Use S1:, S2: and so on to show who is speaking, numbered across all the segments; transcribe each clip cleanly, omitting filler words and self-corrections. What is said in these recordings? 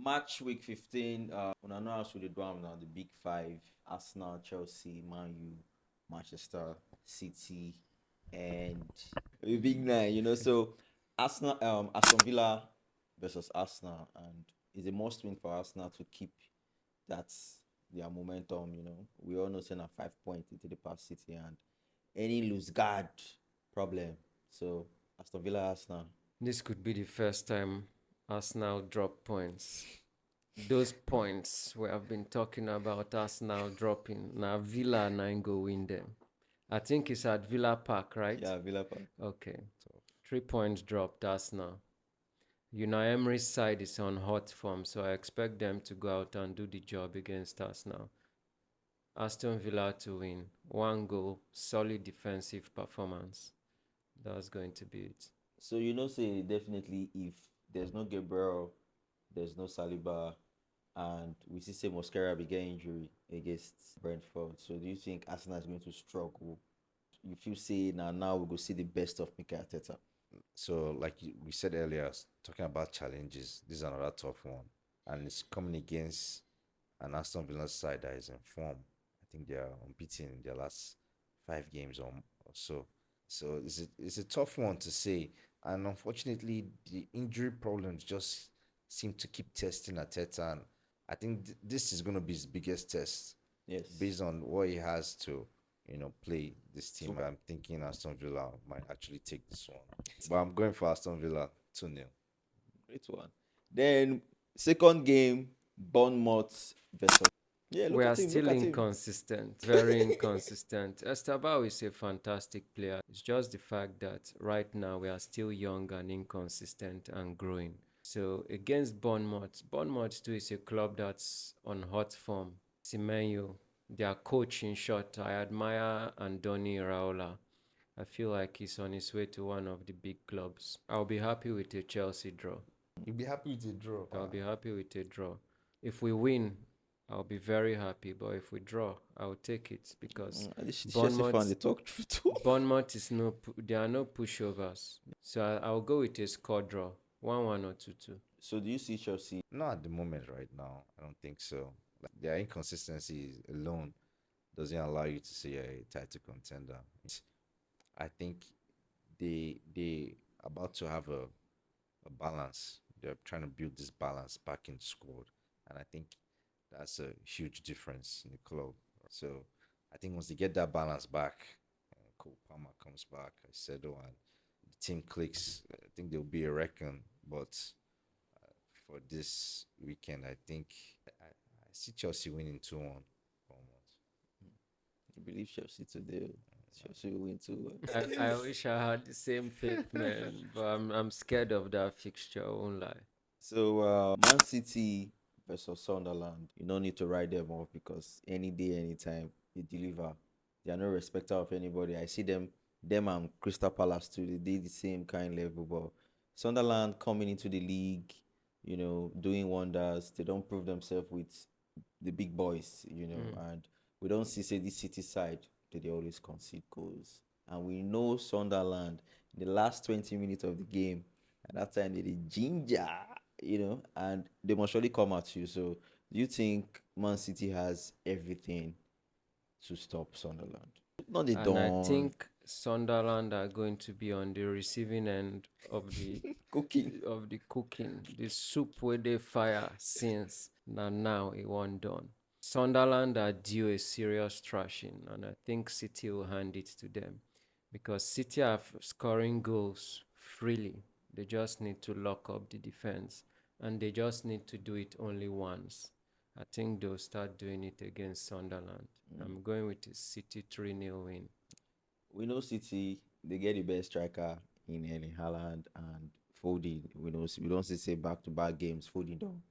S1: Match week 15, una know how we dey do am now, the big five: Arsenal, Chelsea, Man U, Manchester City, and the big nine. So Arsenal, Aston Villa versus Arsenal, and it's a must-win for Arsenal to keep that their momentum. We all know saying 5 points into the past City, and any lose guard problem. So Aston Villa, Arsenal.
S2: This could be the first time Arsenal drop points. Those points we have been talking about Arsenal dropping. Now Villa and I go win them. I think it's at Villa Park, right?
S1: Yeah, Villa Park.
S2: Okay. 3 points dropped Arsenal. Unai Emery's side is on hot form, so I expect them to go out and do the job against Arsenal. Aston Villa to win. 1 goal, solid defensive performance. That's going to be it.
S1: So say definitely if there's no Gabriel, there's no Saliba, and we see say Mosquera be get injury against Brentford. So do you think Arsenal is going to struggle? You feel say now we go see the best of Mikel Arteta?
S3: So, like we said earlier, talking about challenges, this is another tough one, and it's coming against an Aston Villa side that is in form. I think they are unbeaten in their last 5 games or so. So it's a tough one to say, and unfortunately, the injury problems just seem to keep testing Arteta, and I think this is going to be his biggest test.
S1: Yes.
S3: Based on what he has to play this team. I'm thinking Aston Villa might actually take this one. But I'm going for Aston Villa 2-0.
S1: Great one. Then second game, Bournemouth versus. Yeah,
S2: we are still inconsistent, very inconsistent. Esteban is a fantastic player. It's just the fact that right now we are still young and inconsistent and growing. So against Bournemouth too is a club that's on hot form. Semenyo, their coach in short, I admire Andoni Iraola. I feel like he's on his way to one of the big clubs. I'll be happy with a Chelsea draw.
S3: You'll be happy with a draw?
S2: I'll be happy with a draw. If we win, I'll be very happy. But if we draw, I'll take it because Bournemouth is there are no pushovers. So I'll go with a score draw, 1-1 or 2-2.
S1: So do you see Chelsea?
S3: Not at the moment right now. I don't think so. Their inconsistencies alone doesn't allow you to see a title contender. I think they about to have a balance. They're trying to build this balance back in squad, and I think that's a huge difference in the club. So I think once they get that balance back, Cole Palmer comes back, Caicedo, and the team clicks, I think there'll be a reckon. But for this weekend, I think I see Chelsea winning 2-1.
S1: You believe Chelsea today? Chelsea will win
S2: 2-1. I wish I had the same faith, man, but I'm scared of that fixture, I won't lie.
S1: So Man City versus Sunderland, you don't need to write them off because any day, anytime they deliver, they are no respecter of anybody. I see them and Crystal Palace too. They did the same kind of level, but Sunderland coming into the league, doing wonders. They don't prove themselves with the big boys, and we don't see this City side that they always concede goals. And we know Sunderland in the last 20 minutes of the game, at that time they did ginger, and they must surely come at you. So do you think Man City has everything to stop Sunderland?
S2: No, they don't. I think Sunderland are going to be on the receiving end of the cooking. The soup where they fire since now it won't done. Sunderland are due a serious thrashing, and I think City will hand it to them because City are scoring goals freely. They just need to lock up the defense, and they just need to do it only once. I think they'll start doing it against Sunderland. I'm going with a City 3-0 win.
S1: We know City, they get the best striker in Erling Haaland and Foden. We don't say back-to-back games. Foden don't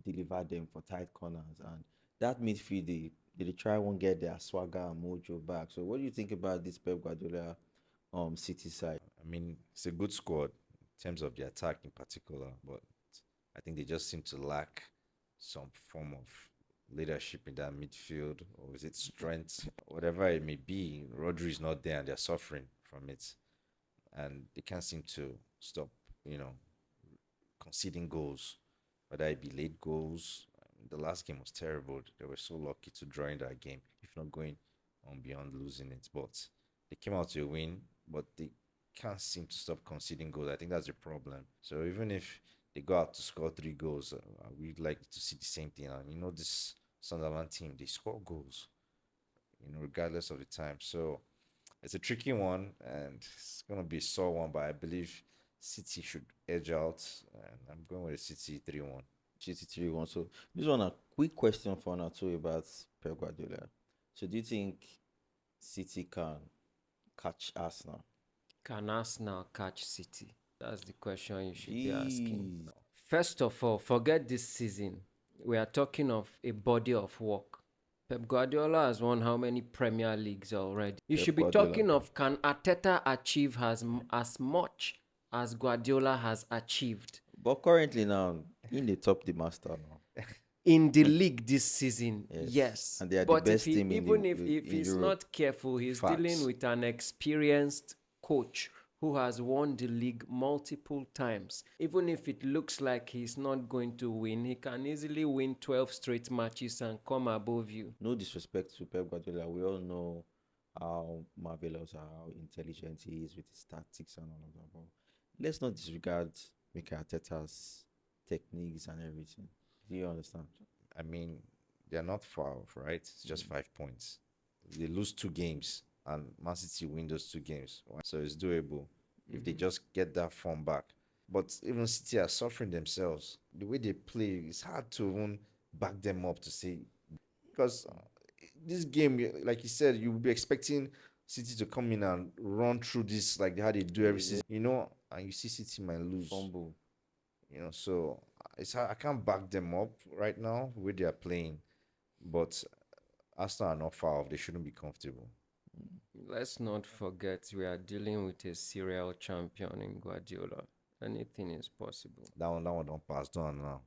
S1: deliver them for tight corners, and that midfield, they try won't get their swagger and mojo back. So what do you think about this Pep Guardiola City side?
S3: I mean, it's a good squad in terms of the attack in particular, but I think they just seem to lack some form of leadership in that midfield, or is it strength, whatever it may be. Rodri is not there and they're suffering from it, and they can't seem to stop conceding goals. whether it be late goals. The last game was terrible. They were so lucky to draw in that game, if not going on beyond losing it. But they came out to a win, but they can't seem to stop conceding goals. I think that's the problem. So even if they go out to score 3 goals, we'd like to see the same thing. And this Sunderland team, they score goals, regardless of the time. So it's a tricky one, and it's gonna be a sore one. But I believe City should edge out, and I'm going with a City 3-1.
S1: City 3-1. So this one a quick question for Nato about Pep Guardiola. So do you think City can catch Arsenal?
S2: Can Arsenal catch City? That's the question you should be asking.
S1: Jeez.
S2: First of all, forget this season. We are talking of a body of work. Pep Guardiola has won how many Premier Leagues already? You
S1: Pep
S2: should be
S1: Guardiola.
S2: talking of, can Arteta achieve as much as Guardiola has achieved
S1: But currently now, in the top the master now.
S2: in the league this season?
S1: Yes.
S2: Yes.
S1: And they are the
S2: But
S1: best team in
S2: even
S1: the-
S2: if
S1: in
S2: he's
S1: Europe.
S2: not careful, he's
S3: Facts.
S2: dealing with an experienced coach who has won the league multiple times. Even if it looks like he's not going to win, he can easily win 12 straight matches and come above you.
S1: No disrespect to Pep Guardiola, we all know how marvelous, how intelligent he is with his tactics and all of that. But let's not disregard Mikel Arteta's techniques and everything. Do you understand?
S3: I mean, they're not far off, right? It's just 5 points. They lose 2 games, and Man City win those 2 games. Right? So it's doable if they just get that form back. But even City are suffering themselves. The way they play, it's hard to even back them up to say. Because this game, like you said, you'll be expecting City to come in and run through this like how they do every season, and you see City might lose.
S1: Fumble.
S3: So it's hard. I can't back them up right now the way they are playing, but Arsenal are not far off. They shouldn't be comfortable.
S2: Let's not forget we are dealing with a serial champion in Guardiola. Anything is possible.
S3: That one don't pass down now.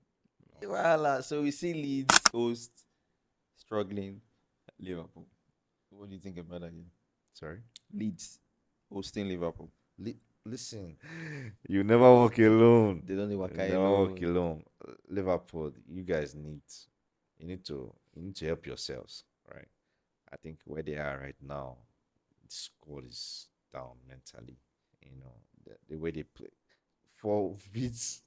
S1: Well, so we see Leeds host struggling Liverpool. What do you think about that game?
S3: Sorry.
S1: Leeds hosting Liverpool.
S3: Listen, you never walk alone.
S1: They don't need
S3: You
S1: Wakai
S3: never
S1: alone.
S3: walk alone. Liverpool, you guys you need to help yourselves, right? I think where they are right now, the squad is down mentally. The way they play, 4 beats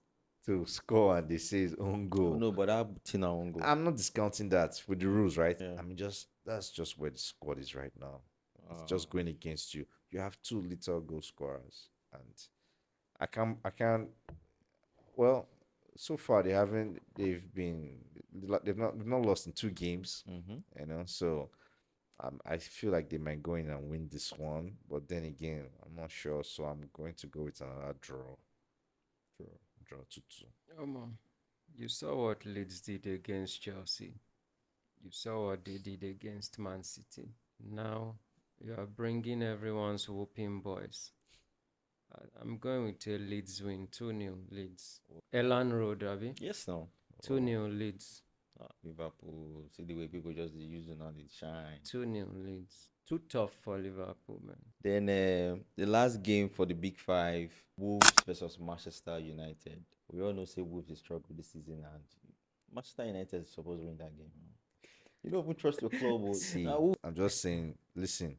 S3: to score, and they say it's own goal.
S1: No, but that Tina won't go.
S3: I'm not discounting that with the rules, right?
S1: Yeah.
S3: I mean, that's just where the squad is right now. It's just going against you. You have 2 little goal scorers, and I can't. Well, so far they've not lost in 2 games. So I feel like they might go in and win this one, but then again, I'm not sure. So I'm going to go with another draw 2-2.
S2: You saw what Leeds did against Chelsea. You saw what they did against Man City. Now you are bringing everyone's whooping boys. I'm going with a Leeds win, 2-0 Leeds. Elan Road, Abby.
S1: Yes, no.
S2: 2-0 Leeds.
S1: Liverpool. See the way people just using on the shine.
S2: 2-0 Leeds. Too tough for Liverpool, man.
S1: Then the last game for the Big Five, Wolves versus Manchester United. We all know say Wolves is struggled this season, and Manchester United is supposed to win that game. You don't even trust your club.
S3: See, I'm just saying, listen,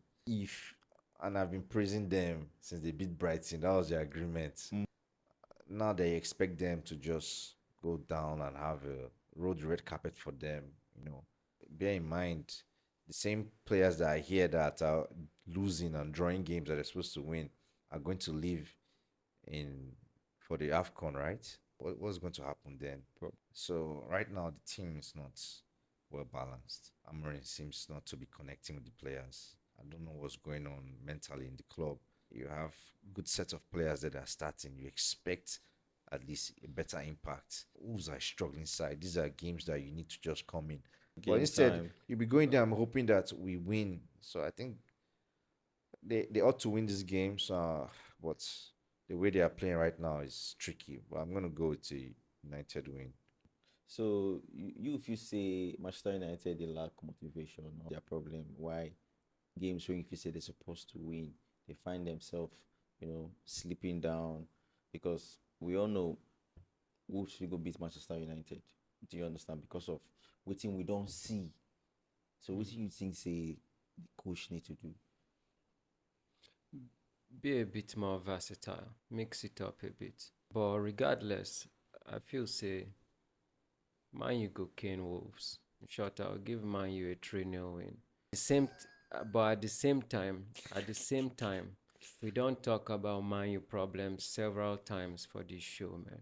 S3: and I've been praising them since they beat Brighton. That was the agreement. Now they expect them to just go down and have a road red carpet for them. Bear in mind, the same players that are here that are losing and drawing games that they're supposed to win are going to leave for the AFCON, right? What's going to happen then? So right now the team is not well balanced. Amorim seems not to be connecting with the players. I don't know what's going on mentally in the club. You have good set of players that are starting. You expect at least a better impact. Wolves are a struggling side. These are games that you need to just come in. But instead, you'll be going there. I'm hoping that we win. So I think they ought to win this game. So, but the way they are playing right now is tricky. But I'm going to go with the United win.
S1: So if you say Manchester United, they lack motivation, or their problem, why games when if you say they're supposed to win, they find themselves, slipping down, because we all know Wolves will go beat Manchester United. Do you understand? Because of waiting we don't see. So what do you think say the coach need to do?
S2: Be a bit more versatile, mix it up a bit. But regardless, I feel say Man U go cane Wolves. In short, I'll give Man U a 3-0 win. But at the same time, we don't talk about Man U problems several times for this show, man.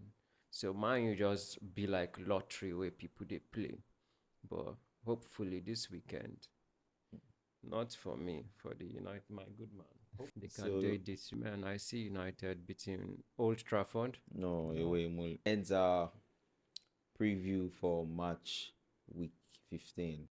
S2: So Man U just be like lottery where people they play. But hopefully this weekend, not for me, for the United, my good man. Hope they can do it this, man. I see United beating Old Trafford.
S1: No, away more. Ends our preview for match week 15.